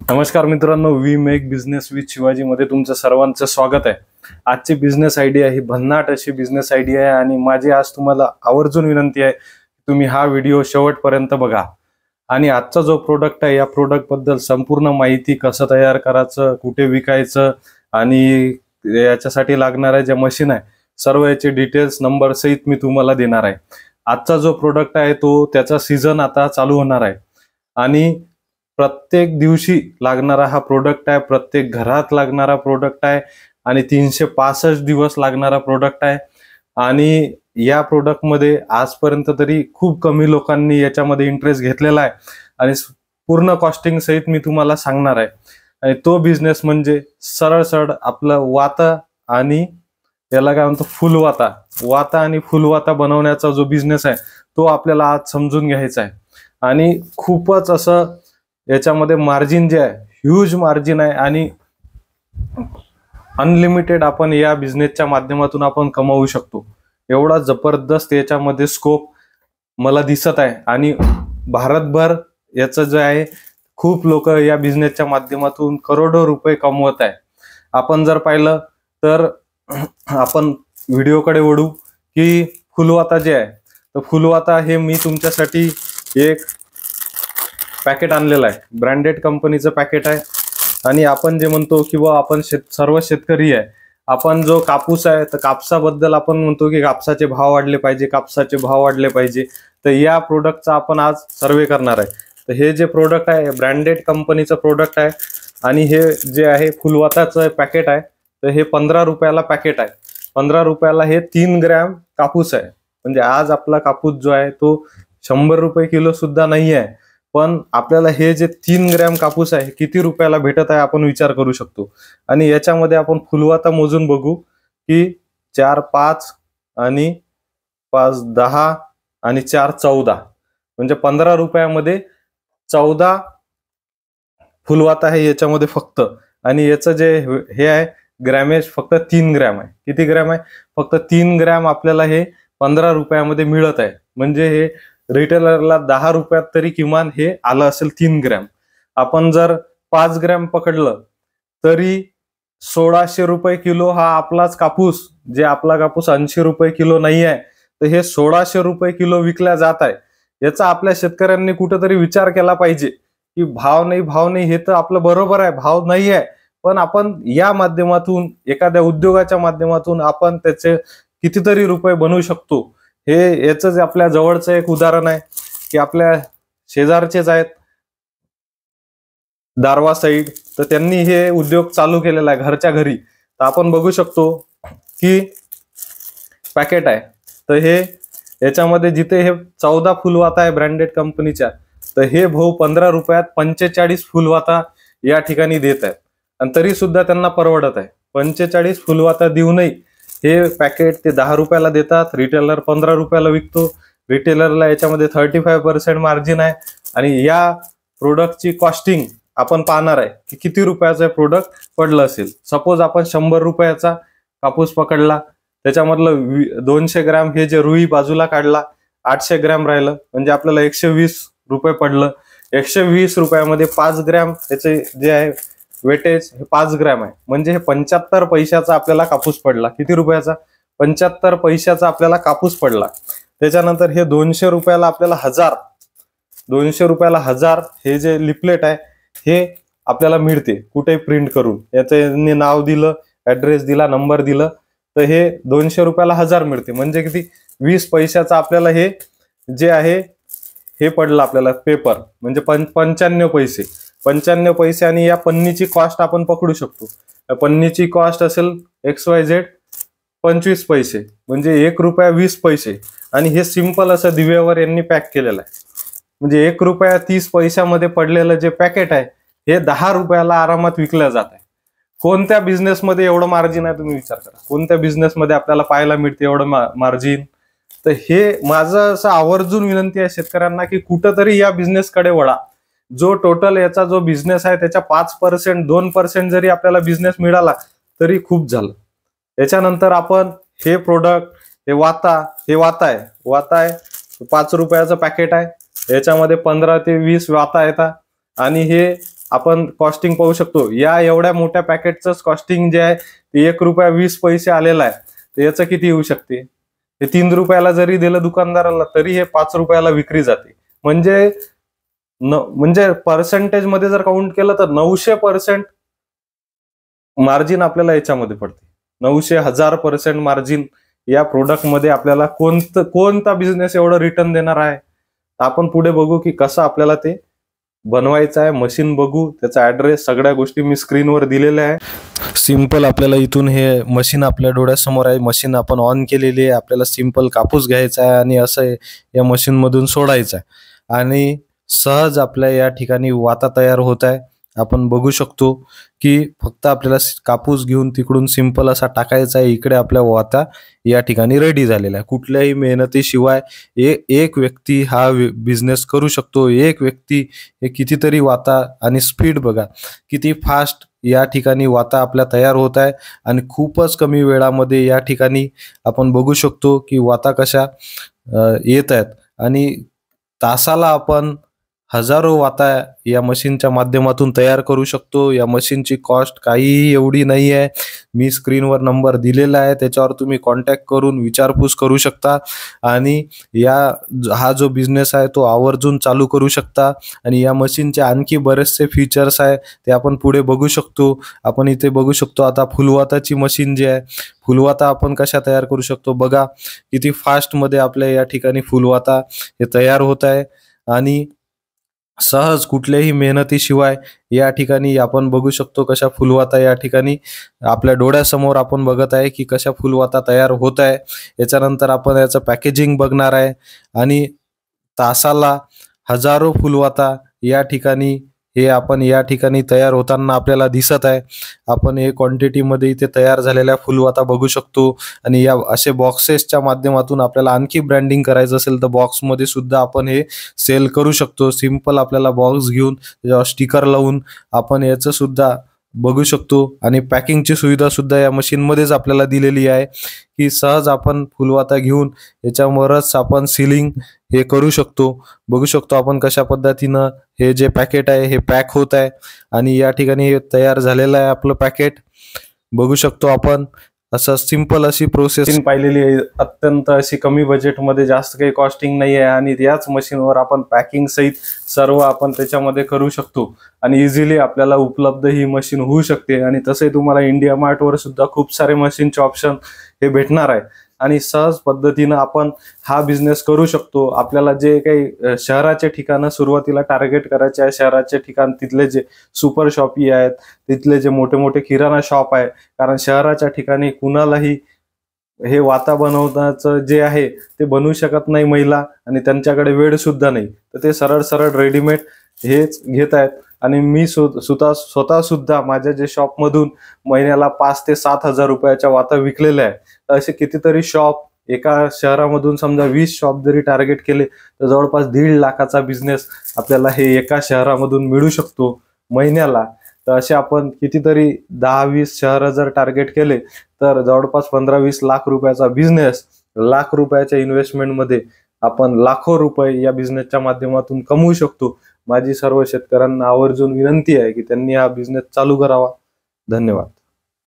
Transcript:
नमस्कार मित्रांनो, we make business with Shivaji मध्ये तुमचं सर्वांचं स्वागत आहे। आजची बिझनेस आयडिया ही भन्नाट अशी बिझनेस आयडिया आहे आणि माझी आज तुम्हाला आवर्जून विनंती आहे तुम्ही हा व्हिडिओ शेवटपर्यंत बघा। आणि आजचा जो प्रोडक्ट आहे या प्रोडक्ट बद्दल संपूर्ण माहिती, कसं तयार करायचं, कुठे विकायचं आणि याच्यासाठी लागणारे जे मशीन आहे सर्व याचे डिटेल्स नंबर सहित मी तुम्हाला देणार आहे। आजचा जो प्रोडक्ट आहे तो त्याचा सीझन आता चालू होणार आहे आणि प्रत्येक दिवशी लागणारा हा प्रोडक्ट आहे, प्रत्येक घरात लागणारा प्रोडक्ट आहे आणि 365 दिवस लागणारा प्रोडक्ट आहे। आणि या प्रोडक्ट मध्ये आजपर्यंत तरी खूप कमी लोकांनी याच्यामध्ये इंटरेस्ट घेतलेला आहे आणि पूर्ण कॉस्टिंग सहित मी तुम्हाला सांगणार आहे। आणि तो बिझनेस म्हणजे सरळ सरळ आपलं वाता आणि याला काय म्हणतो फुलवाता, वाता आणि फुलवाता बनवण्याचा जो बिझनेस आहे तो आपल्याला आज समजून घ्यायचा आहे। आणि खूपच असं याच्यामध्ये मार्जिन जे आहे ह्यूज मार्जिन आहे आणि अनलिमिटेड आपण या बिझनेसच्या माध्यमातून आपण कमावू शकतो। एवढा जबरदस्त याच्यामध्ये स्कोप मला दिसत आहे आणि भारतभर याचं जे आहे खूप लोक या बिझनेसच्या माध्यमातून करोडो रुपये कमवत आहे। आपण जर पाहिलं तर आपण व्हिडिओकडे वळू की फुलवाता जे आहे तर फुलवाता हे मी तुमच्यासाठी एक पॅकेट आणलेलं आहे, ब्रँडेड कंपनीचं पॅकेट आहे। आणि आपण जे म्हणतो किंवा आपण सर्व शेतकरी आहे, आपण जो कापूस आहे तर कापसाबद्दल आपण म्हणतो की कापसाचे भाव वाढले पाहिजे, कापसाचे भाव वाढले पाहिजे। तर या प्रोडक्टचा आपण आज सर्वे करणार आहे। तर हे जे प्रोडक्ट आहे ब्रँडेड कंपनीचं प्रोडक्ट आहे आणि हे जे आहे फुलवाताचं पॅकेट आहे तर हे 15 रुपयाला पॅकेट आहे। 15 रुपयाला हे 3 ग्रॅम कापूस आहे। म्हणजे आज आपला कापूस जो आहे तो 100 रुपये किलो सुद्धा नाही आहे, पण आपल्याला हे जे 3 ग्रॅम कापूस आहे किती रुपयाला भेटत आहे आपण विचार करू शकतो। आणि याच्यामध्ये आपण फुलवाता मोजून बघू की 4 5 आणि 5 10 आणि 4 14 म्हणजे 15 रुपयामध्ये 14 फुलवाता आहे याच्यामध्ये फक्त। आणि याचं जे हे आहे ग्रॅमेज फक्त 3 ग्रॅम आहे। किती ग्रॅम आहे? फक्त 3 ग्रॅम आपल्याला हे 15 रुपयामध्ये मिळत आहे। म्हणजे हे रिटेलरला 10 रुपयात तरी किमान हे आलं असेल 3 ग्रॅम। आपण जर 5 ग्रॅम पकडलं तरी 1600 रुपये किलो हा आपलाच कापूस, जे आपला कापूस 80 रुपये किलो नाही आहे तर हे 1600 रुपये किलो विकल्या जात आहे। याचा आपल्या शेतकऱ्यांनी कुठेतरी विचार केला पाहिजे की भाव नाही हे तर आपलं बरोबर आहे, भाव नाही आहे, पण आपण या माध्यमातून एखाद्या उद्योगाच्या माध्यमातून आपण त्याचे कितीतरी रुपये बनवू शकतो। हे याच आपल्या जवळचं एक उदाहरण आहे की आपल्या शेजारचेच आहेत दारवा साईड, तर त्यांनी हे उद्योग चालू केलेला आहे घरच्या घरी। तर आपण बघू शकतो की पॅकेट आहे तर हे याच्यामध्ये जिथे हे 14 फुलवाता आहे ब्रँडेड कंपनीच्या, तर हे भाऊ 15 रुपयात 45 फुलवाता या ठिकाणी देत आहेत आणि तरी सुद्धा त्यांना परवडत आहे। 45 फुलवाता देऊनही हे पॅकेट ते 10 रुपयाला देतात, रिटेलर 15 रुपयाला विकतो। रिटेलरला याच्यामध्ये 35% मार्जिन आहे आणि या प्रोडक्टची कॉस्टिंग आपण पाहणार आहे की किती रुपयाचं प्रोडक्ट पडलं असेल। सपोज आपण 100 रुपयाचा कापूस पकडला, त्याच्यामधलं 200 ग्रॅम हे जे रुई बाजूला काढला, 800 ग्रॅम राहिलं म्हणजे आपल्याला 120 रुपये पडलं। 120 रुपयामध्ये 5 ग्रॅम याचे जे आहे वेटेज हे 5 ग्रॅम आहे, म्हणजे हे 75 पैशाचा आपल्याला कापूस पडला। किती रुपयाचा? 75 पैशाचा आपल्याला कापूस पडला। त्याच्यानंतर हे 200 रुपयाला आपल्याला 1000, 200 रुपयाला 1000 हे जे लिपलेट आहे हे आपल्याला मिळते कुठे प्रिंट करून। याचं नाव दिलं, ऍड्रेस दिला, नंबर दिलं तर हे 200 रुपयाला 1000 मिळते। म्हणजे किती? 20 पैशाचा आपल्याला हे जे आहे हे पडलं आपल्याला पेपर, म्हणजे 95 पैसे। 95 पैसे आणि या पन्नीची कॉस्ट आपण पकडू शकतो। पन्नीची कॉस्ट असेल XYZ 25 पैसे, म्हणजे 1 रुपया 20 पैसे। आणि हे सिंपल असं दिव्यावर यांनी पॅक केलेलं आहे। म्हणजे 1 रुपया 30 पैशामध्ये पडलेलं जे पॅकेट आहे हे 10 रुपयाला आरामात विकलं जात आहे। कोणत्या बिझनेसमध्ये एवढं मार्जिन आहे तुम्ही विचार करा, कोणत्या बिझनेसमध्ये आपल्याला पाहायला मिळते एवढं मार्जिन? तर हे माझं असं आवर्जून विनंती आहे शेतकऱ्यांना की कुठंतरी या बिझनेसकडे वळा। जो टोटल याचा जो बिझनेस आहे त्याच्या 5% 2% जरी आपल्याला बिझनेस मिळाला तरी खूप झालं। याच्यानंतर आपण हे प्रोडक्ट हे वाता आहे 5 रुपयाचं पॅकेट आहे, याच्यामध्ये 15 ते 20 वाता येतात आणि हे आपण कॉस्टिंग पाहू शकतो. या एवढ्या मोठ्या पॅकेटचं कॉस्टिंग जे आहे ते ₹1.20 आलेलं आहे. तर याचं किती येऊ शकते? हे 3 रुपयाला जरी दिलं दुकानदाराला तरी हे 5 रुपयाला विक्री जाते. म्हणजे पर्सेंटेज मध्ये जर काउंट केलं तर 900% मार्जिन आपल्याला याच्यामध्ये पडते. 900,000% मार्जिन या प्रोडक्ट मध्ये आपल्याला कोणता बिझनेस एवढं रिटर्न देणार आहे. आपण पुढे बघू की कसं आपल्याला ते बनवायचं आहे. मशीन बघू, त्याचा ऍड्रेस, सगळ्या गोष्टी मी स्क्रीनवर दिलेल्या आहे. सिंपल आपल्याला इथून हे मशीन आपल्या डोळ्यासमोर आहे. मशीन आपण ऑन केलेली आहे. आपल्याला सिंपल कापूस घ्यायचा आहे आणि असं या मशीन मधून सोडायचं आहे आणि सहज आपल्या या ठिकाणी वाता तयार होत आहे. आपण बघू शकतो की फक्त आपल्याला कापूस घेऊन तिकडून सिंपल असा टाकायचा आहे. इकडे आपल्या वाता या ठिकाणी रेडी झालेला आहे. कुठल्याही मेहनतीशिवाय एक व्यक्ती हा बिझनेस करू शकतो. एक व्यक्ती हे कितीतरी वाता आणि स्पीड बघा किती फास्ट या ठिकाणी वाता आपल्या तयार होत आहे आणि खूपच कमी वेळामध्ये या ठिकाणी आपण बघू शकतो की वाता कशा येत आहेत आणि तासाला आपण हजारो वाता या मशीनच्या माध्यमातून तयार करू शकतो. या मशीनची कॉस्ट काहीही एवढी नाही आहे. मी स्क्रीनवर नंबर दिलेला आहे, त्याच्यावर तुम्ही कॉन्टॅक्ट करून विचारपूस करू शकता आणि हा जो बिझनेस आहे तो आवर्जून चालू करू शकता. आणि या मशीनचे आणखी बरेचसे फीचर्स आहे ते आपण पुढे बघू शकतो. आपण इथे बघू शकतो आता फुलवाताची मशीन जी आहे, फुलवाता आपण कशा तयार करू शकतो बघा किती फास्ट मध्ये आपल्या या ठिकाणी फुलवाता हे तयार होत आहे आणि सहज कुठल्याही मेहनतीशिवाय या ठिकाणी आपण बघू शकतो कशा फुलवाता या ठिकाणी आपल्या डोळ्यासमोर आपण बघत आहे की कशा फुलवाता तयार होत आहे. याच्यानंतर आपण याचं पॅकेजिंग बघणार आहे आणि तासाला हजारो फुलवाता या ठिकाणी आपण या ठिकाणी तयार होताना आपल्याला दिसत आहे. आपण हे क्वांटिटीमध्ये इथे तयार झालेल्या फुलवाता बघू शकतो आणि या असे बॉक्सेसच्या माध्यमातून आपल्याला आणखी ब्रँडिंग करायचं असेल तर बॉक्समध्ये सुद्धा आपण हे सेल करू शकतो. सिंपल आपल्याला बॉक्स घेऊन त्याच्यावर स्टिकर लावून आपण याचं सुद्धा बघू शकतो आणि पॅकिंगची सुविधा सुद्धा या मशीनमध्येच आपल्याला दिलेली आहे की सहज आपण फुलवाता घेऊन याच्यावरच आपण सीलिंग हे करू शकतो. बघू शकतो आपण कशा पद्धतीनं हे जे पॅकेट आहे हे पॅक होत आहे आणि या ठिकाणी हे तयार झालेलं आहे आपलं पॅकेट. बघू शकतो आपण असं सिंपल अशी प्रोसेस पाहिलेली आहे. अत्यंत अशी कमी बजेटमध्ये, जास्त काही कॉस्टिंग नाही आहे आणि याच मशीनवर आपण पॅकिंग सहित सर्व आपण त्याच्यामध्ये करू शकतो आणि इझिली आपल्याला उपलब्ध ही मशीन होऊ शकते. आणि तसे तुम्हाला इंडिया मार्टवर सुद्धा खूप सारे मशीनचे ऑप्शन हे भेटणार आहे आणि सहज पद्धतीनं आपण हा बिझनेस करू शकतो. आपल्याला जे काही शहराचे ठिकाणं सुरुवातीला टार्गेट करायचे आहे, शहराचे ठिकाण, तिथले जे सुपर शॉपी आहेत, तिथले जे मोठे मोठे किराणा शॉप आहे, कारण शहराच्या ठिकाणी कुणालाही हे वाता बनवण्याचं जे आहे ते बनवू शकत नाही महिला आणि त्यांच्याकडे वेळ सुद्धा नाही, तर ते सरळ सरळ रेडीमेड हेच घेत आहेत. आणि मी स्वतः सुद्धा माझ्या जे शॉपमधून महिन्याला 5 ते 7 हजार रुपयाच्या वाता विकलेल्या आहे. तर असे कितीतरी शॉप, एका शहरामधून समजा 20 शॉप जरी टार्गेट केले तर जवळपास 1.5 लाखाचा बिझनेस आपल्याला हे एका शहरामधून मिळू शकतो महिन्याला. तर असे आपण कितीतरी 10-20 शहरं जर टार्गेट केले तर जवळपास 15-20 लाख रुपयाचा बिझनेस, लाख रुपयाच्या इन्व्हेस्टमेंटमध्ये आपण लाखो रुपये या बिझनेसच्या माध्यमातून कमवू शकतो. माझी सर्व शेतकऱ्यांना आवर्जून विनंती आहे की त्यांनी हा बिझनेस चालू करावा. धन्यवाद.